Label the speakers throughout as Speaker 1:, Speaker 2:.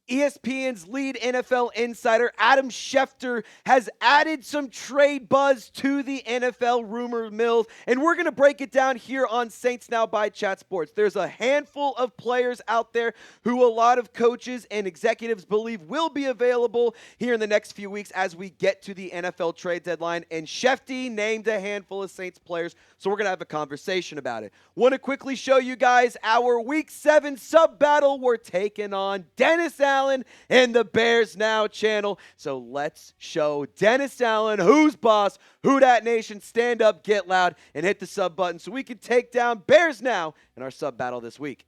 Speaker 1: ESPN's lead NFL insider, Adam Schefter, has added some trade buzz to the NFL rumor mill, and we're going to break it down here on Saints Now by Chat Sports. There's a handful of players out there who a lot of coaches and executives believe will be available here in the next few weeks as we get to the NFL trade deadline, and Schefter named a handful of Saints players, so we're going to have a conversation about it. Want to quickly show you guys our Week 7 sub-battle. We're taking on Dennis Allen and the Bears Now channel. So let's show Dennis Allen who's boss, who dat nation, stand up, get loud, and hit the sub button so we can take down Bears Now in our sub battle this week.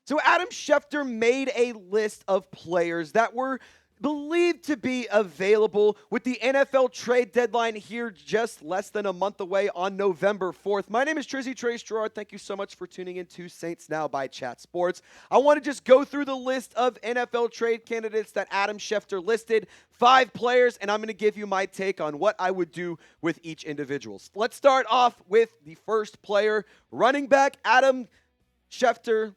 Speaker 1: So Adam Schefter made a list of players that were believed to be available with the NFL trade deadline here just less than a month away on November 4th. My name is Trace Girouard. Thank you so much for tuning in to Saints Now by Chat Sports. I want to just go through the list of NFL trade candidates that Adam Schefter listed, 5 players, and I'm going to give you my take on what I would do with each individual. Let's start off with the first player, running back Adam Schefter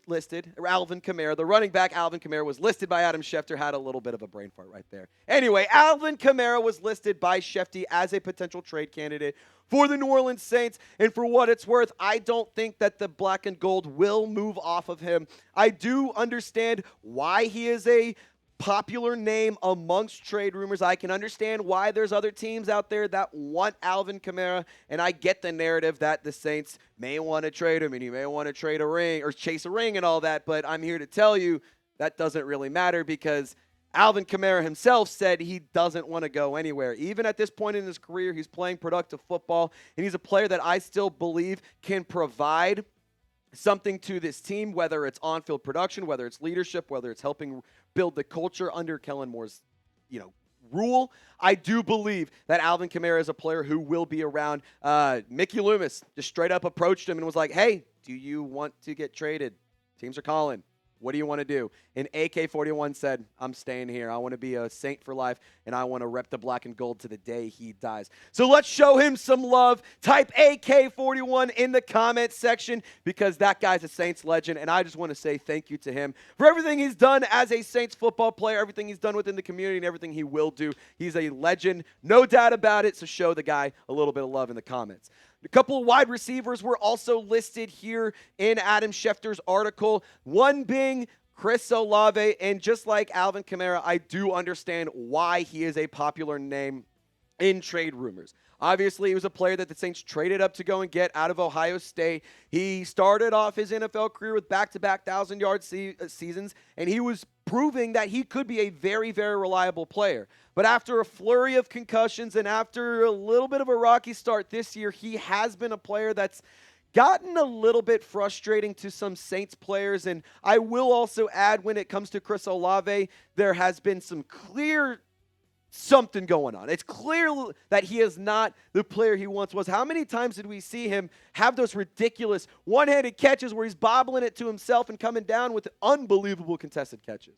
Speaker 1: listed, Alvin Kamara. The running back, Alvin Kamara, was listed by Adam Schefter. Had a little bit of a brain fart right there. Anyway, Alvin Kamara was listed by Schefter as a potential trade candidate for the New Orleans Saints. And for what it's worth, I don't think that the black and gold will move off of him. I do understand why he is a popular name amongst trade rumors. I can understand why there's other teams out there that want Alvin Kamara, and I get the narrative that the Saints may want to trade him and he may want to trade a ring or chase a ring and all that, but I'm here to tell you that doesn't really matter because Alvin Kamara himself said he doesn't want to go anywhere. Even at this point in his career, he's playing productive football, and he's a player that I still believe can provide something to this team, whether it's on-field production, whether it's leadership, whether it's helping build the culture under Kellen Moore's, rule. I do believe that Alvin Kamara is a player who will be around. Mickey Loomis just straight up approached him and was like, hey, do you want to get traded? Teams are calling. What do you want to do? And AK-41 said, I'm staying here. I want to be a Saint for life, and I want to rep the black and gold to the day he dies. So let's show him some love. Type AK-41 in the comments section because that guy's a Saints legend, and I just want to say thank you to him for everything he's done as a Saints football player, everything he's done within the community, and everything he will do. He's a legend, no doubt about it, so show the guy a little bit of love in the comments. A couple of wide receivers were also listed here in Adam Schefter's article, one being Chris Olave, and just like Alvin Kamara, I do understand why he is a popular name in trade rumors. Obviously, he was a player that the Saints traded up to go and get out of Ohio State. He started off his NFL career with back-to-back 1,000-yard seasons, and he was proving that he could be a very, very reliable player. But after a flurry of concussions and after a little bit of a rocky start this year, he has been a player that's gotten a little bit frustrating to some Saints players. And I will also add, when it comes to Chris Olave, there has been some clear something going on. It's clear that he is not the player he once was. How many times did we see him have those ridiculous one-handed catches where he's bobbling it to himself and coming down with unbelievable contested catches?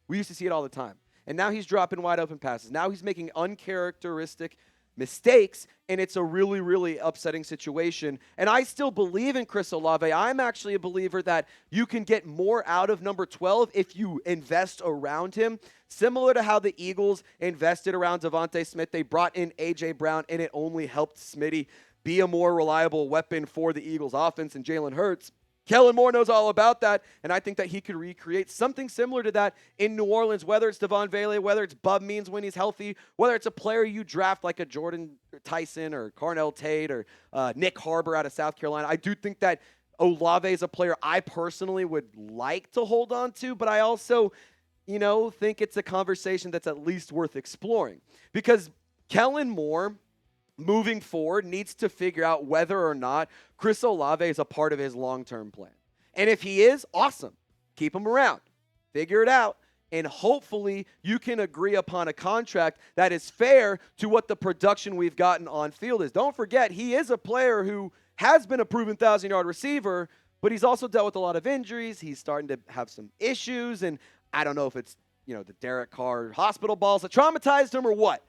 Speaker 1: We used to see it all the time. And now he's dropping wide open passes. Now he's making uncharacteristic mistakes, and it's a really, really upsetting situation. And I still believe in Chris Olave. I'm actually a believer that you can get more out of number 12 if you invest around him. Similar to how the Eagles invested around Devontae Smith. They brought in A.J. Brown, and it only helped Smitty be a more reliable weapon for the Eagles offense and Jalen Hurts. Kellen Moore knows all about that, and I think that he could recreate something similar to that in New Orleans, whether it's Devon Bailey, whether it's Bub Means when he's healthy, whether it's a player you draft like a Jordan Tyson or Carnell Tate or Nick Harbor out of South Carolina. I do think that Olave is a player I personally would like to hold on to, but I also, think it's a conversation that's at least worth exploring because Kellen Moore, moving forward, needs to figure out whether or not Chris Olave is a part of his long-term plan. And if he is, awesome. Keep him around. Figure it out. And hopefully you can agree upon a contract that is fair to what the production we've gotten on field is. Don't forget, he is a player who has been a proven 1,000-yard receiver, but he's also dealt with a lot of injuries. He's starting to have some issues, and I don't know if it's, the Derek Carr hospital balls that traumatized him or what.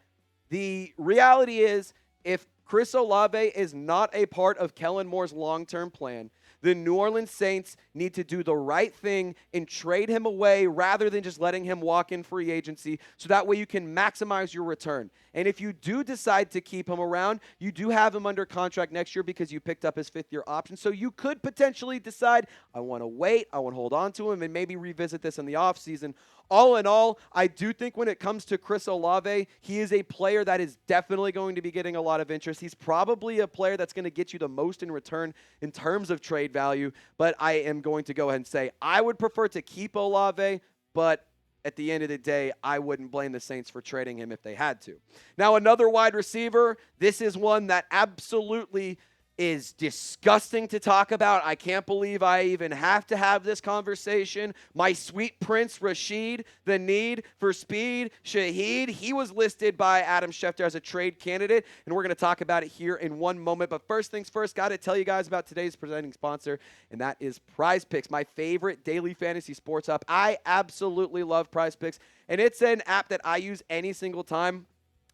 Speaker 1: The reality is, if Chris Olave is not a part of Kellen Moore's long-term plan, the New Orleans Saints need to do the right thing and trade him away rather than just letting him walk in free agency, so that way you can maximize your return. And if you do decide to keep him around, you do have him under contract next year because you picked up his fifth-year option. So you could potentially decide, I want to wait, I want to hold on to him, and maybe revisit this in the offseason. All in all, I do think when it comes to Chris Olave, he is a player that is definitely going to be getting a lot of interest. He's probably a player that's going to get you the most in return in terms of trade value, but I am going to go ahead and say I would prefer to keep Olave, but at the end of the day, I wouldn't blame the Saints for trading him if they had to. Now, another wide receiver, this is one that absolutely is disgusting to talk about. I can't believe I even have to have this conversation. My sweet prince, Rashid, the need for speed, Shaheed, he was listed by Adam Schefter as a trade candidate, and we're going to talk about it here in one moment. But first things first, got to tell you guys about today's presenting sponsor, and that is PrizePicks, my favorite daily fantasy sports app. I absolutely love PrizePicks, and it's an app that I use any single time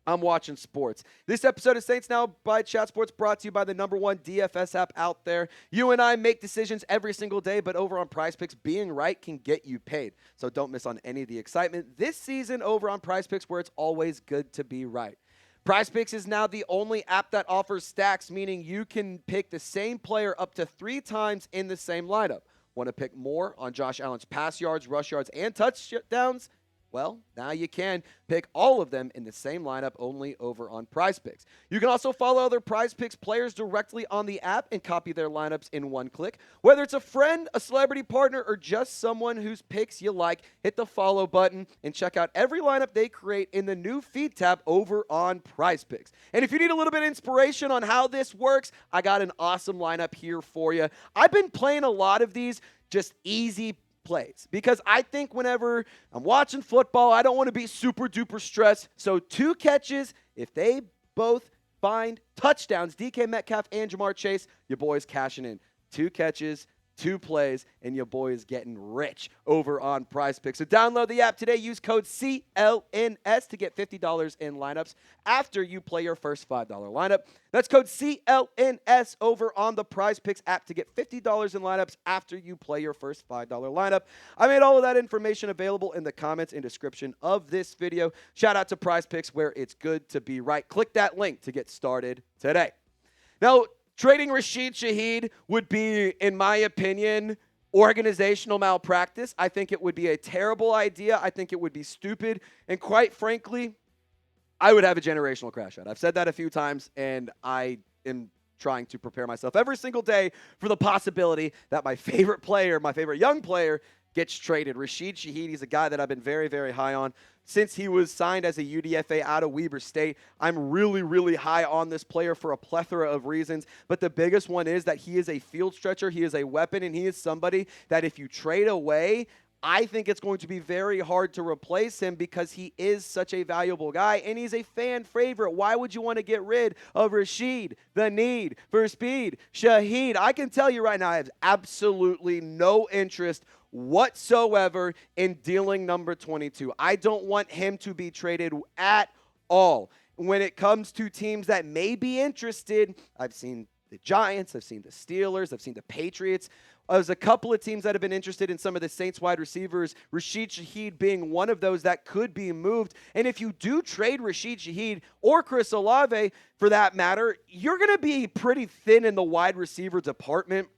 Speaker 1: I'm watching sports. This episode of Saints Now by Chat Sports brought to you by the #1 DFS app out there. You and I make decisions every single day, but over on PrizePicks, being right can get you paid. So don't miss on any of the excitement this season over on PrizePicks, where it's always good to be right. PrizePicks is now the only app that offers stacks, meaning you can pick the same player up to 3 times in the same lineup. Want to pick more on Josh Allen's pass yards, rush yards, and touchdowns? Well, now you can pick all of them in the same lineup only over on PrizePicks. You can also follow other PrizePicks players directly on the app and copy their lineups in one click. Whether it's a friend, a celebrity partner, or just someone whose picks you like, hit the follow button and check out every lineup they create in the new feed tab over on PrizePicks. And if you need a little bit of inspiration on how this works, I got an awesome lineup here for you. I've been playing a lot of these just easy plays, because I think whenever I'm watching football, I don't want to be super duper stressed. So 2 catches, if they both find touchdowns, DK Metcalf and Jamar Chase, your boy's cashing in. 2 catches, 2 plays, and your boy is getting rich over on PrizePicks. So download the app today. Use code CLNS to get $50 in lineups after you play your first $5 lineup. That's code CLNS over on the PrizePicks app to get $50 in lineups after you play your first $5 lineup. I made all of that information available in the comments and description of this video. Shout out to PrizePicks, where it's good to be right. Click that link to get started today. Now, trading Rashid Shaheed would be, in my opinion, organizational malpractice. I think it would be a terrible idea. I think it would be stupid. And quite frankly, I would have a generational crash out. I've said that a few times, and I am trying to prepare myself every single day for the possibility that my favorite player, my favorite young player, gets traded. Rashid Shaheed, he's a guy that I've been very, very high on since he was signed as a UDFA out of Weber State. I'm really, really high on this player for a plethora of reasons, but the biggest one is that he is a field stretcher, he is a weapon, and he is somebody that if you trade away, I think it's going to be very hard to replace him, because he is such a valuable guy, and he's a fan favorite. Why would you want to get rid of Rashid? The need for speed. Shaheed, I can tell you right now, I have absolutely no interest whatsoever in dealing number 22. I don't want him to be traded at all. When it comes to teams that may be interested, I've seen the Giants, I've seen the Steelers, I've seen the Patriots. There's a couple of teams that have been interested in some of the Saints wide receivers, Rashid Shaheed being one of those that could be moved. And if you do trade Rashid Shaheed, or Chris Olave for that matter, you're going to be pretty thin in the wide receiver department.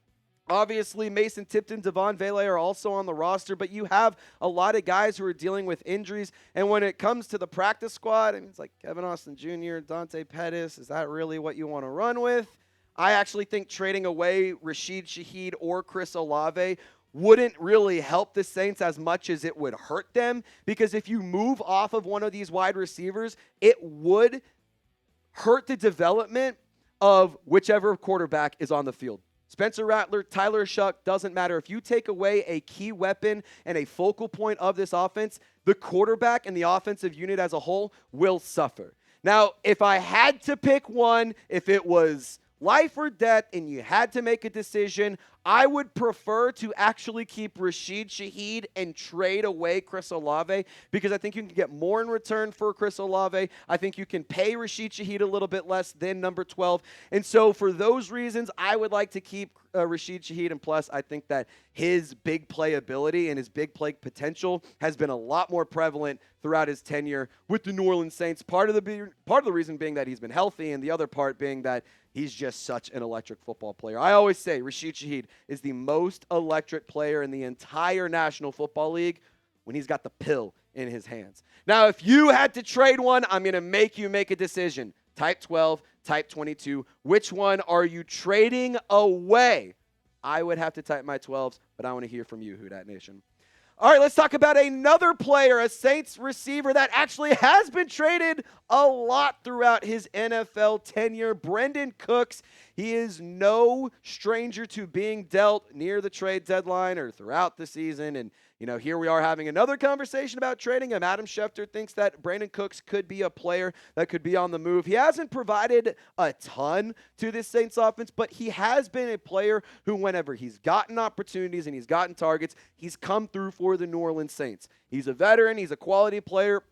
Speaker 1: Obviously, Mason Tipton, Devon Vele are also on the roster, but you have a lot of guys who are dealing with injuries. And when it comes to the practice squad, I mean, it's like Kevin Austin Jr., Dante Pettis. Is that really what you want to run with? I actually think trading away Rashid Shaheed or Chris Olave wouldn't really help the Saints as much as it would hurt them, because if you move off of one of these wide receivers, it would hurt the development of whichever quarterback is on the field. Spencer Rattler, Tyler Shuck, doesn't matter. If you take away a key weapon and a focal point of this offense, the quarterback and the offensive unit as a whole will suffer. Now, if I had to pick one, if it was life or death and you had to make a decision, I would prefer to actually keep Rashid Shaheed and trade away Chris Olave because I think you can get more in return for Chris Olave. I think you can pay Rashid Shaheed a little bit less than number 12. And so for those reasons, I would like to keep Rashid Shaheed. And plus, I think that his big play ability and his big play potential has been a lot more prevalent throughout his tenure with the New Orleans Saints. Part of the reason being that he's been healthy, and the other part being that he's just such an electric football player. I always say Rashid Shaheed is the most electric player in the entire National Football League when he's got the pill in his hands. Now, if you had to trade one, I'm going to make you make a decision. Type 12, type 22. Which one are you trading away? I would have to type my 12s, but I want to hear from you, Who Dat Nation. All right, let's talk about another player, a Saints receiver that actually has been traded a lot throughout his NFL tenure, Brandin Cooks. He is no stranger to being dealt near the trade deadline or throughout the season. And, here we are having another conversation about trading him. Adam Schefter thinks that Brandin Cooks could be a player that could be on the move. He hasn't provided a ton to this Saints offense, but he has been a player who, whenever he's gotten opportunities and he's gotten targets, he's come through for the New Orleans Saints. He's a veteran. He's a quality player.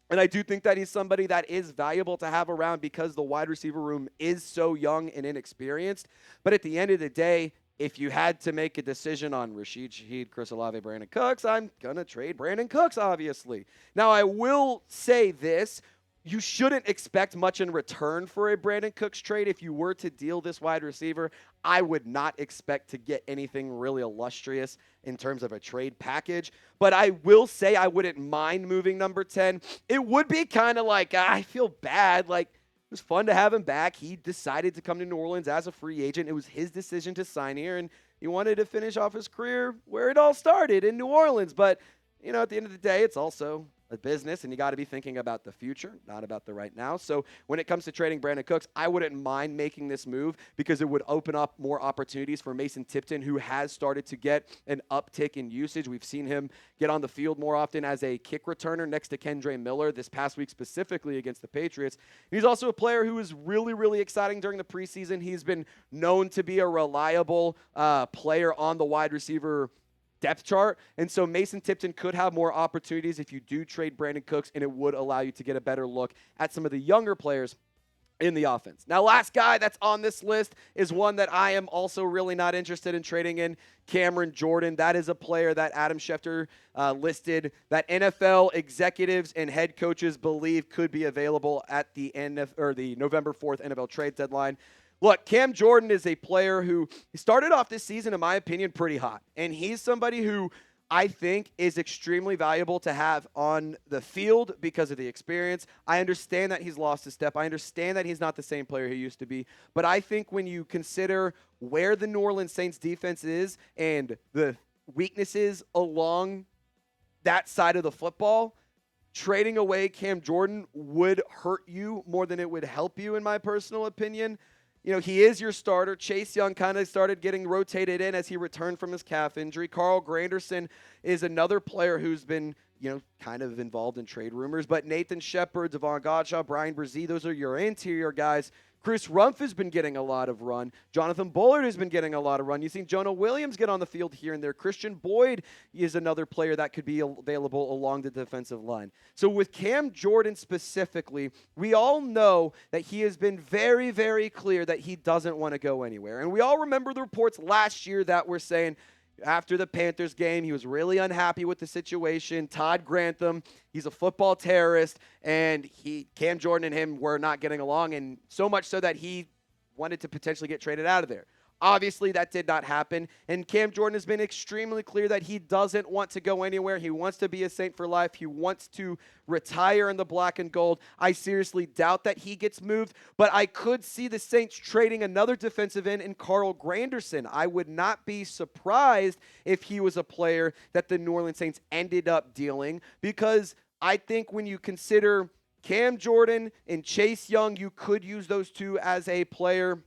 Speaker 1: And I do think that he's somebody that is valuable to have around because the wide receiver room is so young and inexperienced. But at the end of the day, if you had to make a decision on Rashid Shaheed, Chris Olave, Brandin Cooks, I'm going to trade Brandin Cooks, obviously. Now, I will say this. You shouldn't expect much in return for a Brandin Cooks trade. If you were to deal this wide receiver, I would not expect to get anything really illustrious in terms of a trade package. But I will say I wouldn't mind moving number 10. It would be kind of like, I feel bad, like, it was fun to have him back. He decided to come to New Orleans as a free agent. It was his decision to sign here, and he wanted to finish off his career where it all started, in New Orleans. But, at the end of the day, it's also a business, and you got to be thinking about the future, not about the right now. So when it comes to trading Brandin Cooks, I wouldn't mind making this move because it would open up more opportunities for Mason Tipton, who has started to get an uptick in usage. We've seen him get on the field more often as a kick returner next to Kendre Miller this past week, specifically against the Patriots. He's also a player who is really, really exciting during the preseason. He's been known to be a reliable player on the wide receiver depth chart. And so Mason Tipton could have more opportunities if you do trade Brandin Cooks, and it would allow you to get a better look at some of the younger players in the offense. Now, last guy that's on this list is one that I am also really not interested in trading in, Cameron Jordan. That is a player that Adam Schefter listed that NFL executives and head coaches believe could be available at the the November 4th NFL trade deadline. Look, Cam Jordan is a player who started off this season, in my opinion, pretty hot. And he's somebody who I think is extremely valuable to have on the field because of the experience. I understand that he's lost a step. I understand that he's not the same player he used to be. But I think when you consider where the New Orleans Saints defense is and the weaknesses along that side of the football, trading away Cam Jordan would hurt you more than it would help you, in my personal opinion. He is your starter. Chase Young kind of started getting rotated in as he returned from his calf injury. Carl Granderson is another player who's been, kind of involved in trade rumors. But Nathan Shepard, Devon Godshaw, Brian Brzee, those are your interior guys. Chris Rumph has been getting a lot of run. Jonathan Bullard has been getting a lot of run. You've seen Jonah Williams get on the field here and there. Christian Boyd is another player that could be available along the defensive line. So with Cam Jordan specifically, we all know that he has been very, very clear that he doesn't want to go anywhere. And we all remember the reports last year that were saying, after the Panthers game, he was really unhappy with the situation. Todd Grantham, he's a football terrorist, and Cam Jordan and him were not getting along, and so much so that he wanted to potentially get traded out of there. Obviously, that did not happen, and Cam Jordan has been extremely clear that he doesn't want to go anywhere. He wants to be a Saint for life. He wants to retire in the black and gold. I seriously doubt that he gets moved, but I could see the Saints trading another defensive end in Carl Granderson. I would not be surprised if he was a player that the New Orleans Saints ended up dealing, because I think when you consider Cam Jordan and Chase Young, you could use those two as a player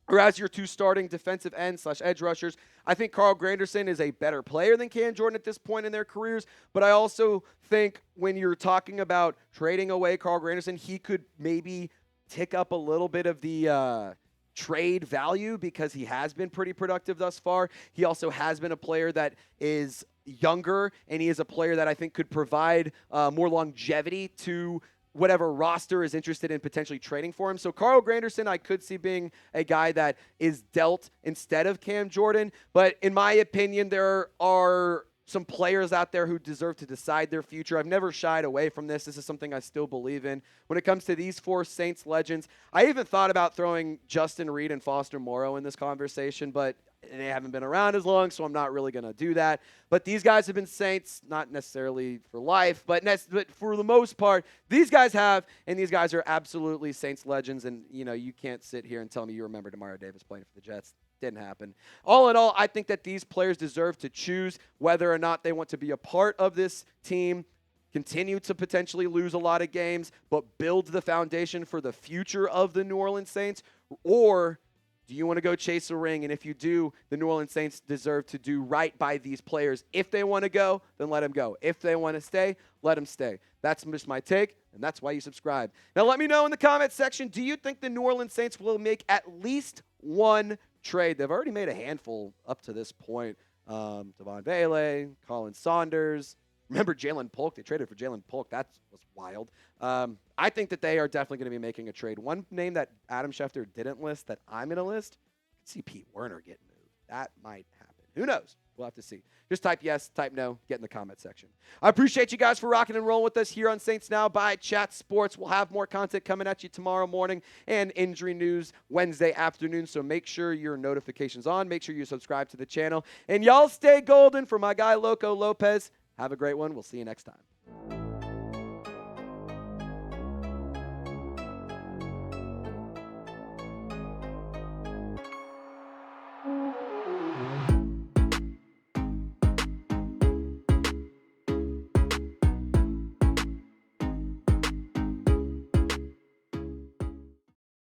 Speaker 1: or as your two starting defensive ends / edge rushers. I think Carl Granderson is a better player than Cam Jordan at this point in their careers, but I also think when you're talking about trading away Carl Granderson, he could maybe tick up a little bit of the trade value because he has been pretty productive thus far. He also has been a player that is younger, and he is a player that I think could provide more longevity to whatever roster is interested in potentially trading for him. So Carl Granderson, I could see being a guy that is dealt instead of Cam Jordan. But in my opinion, there are some players out there who deserve to decide their future. I've never shied away from this. This is something I still believe in. When it comes to these 4 Saints legends, I even thought about throwing Justin Reed and Foster Moreau in this conversation, but they haven't been around as long, so I'm not really going to do that. But these guys have been Saints, not necessarily for life, but for the most part, these guys have, and these guys are absolutely Saints legends. And, you can't sit here and tell me you remember Demario Davis playing for the Jets. Didn't happen. All in all, I think that these players deserve to choose whether or not they want to be a part of this team, continue to potentially lose a lot of games, but build the foundation for the future of the New Orleans Saints, or do you want to go chase a ring? And if you do, the New Orleans Saints deserve to do right by these players. If they want to go, then let them go. If they want to stay, let them stay. That's just my take, and that's why you subscribe. Now, let me know in the comments section, do you think the New Orleans Saints will make at least one trade? They've already made a handful up to this point. Devon Bailey, Colin Saunders. Remember Jalen Polk? They traded for Jalen Polk. That was wild. I think that they are definitely going to be making a trade. One name that Adam Schefter didn't list that I'm going to list, I could see Pete Werner getting moved. That might happen. Who knows? We'll have to see. Just type yes, type no, get in the comment section. I appreciate you guys for rocking and rolling with us here on Saints Now by Chat Sports. We'll have more content coming at you tomorrow morning and injury news Wednesday afternoon, so make sure your notifications on. Make sure you subscribe to the channel. And y'all stay golden. For my guy Loco Lopez, have a great one. We'll see you next time.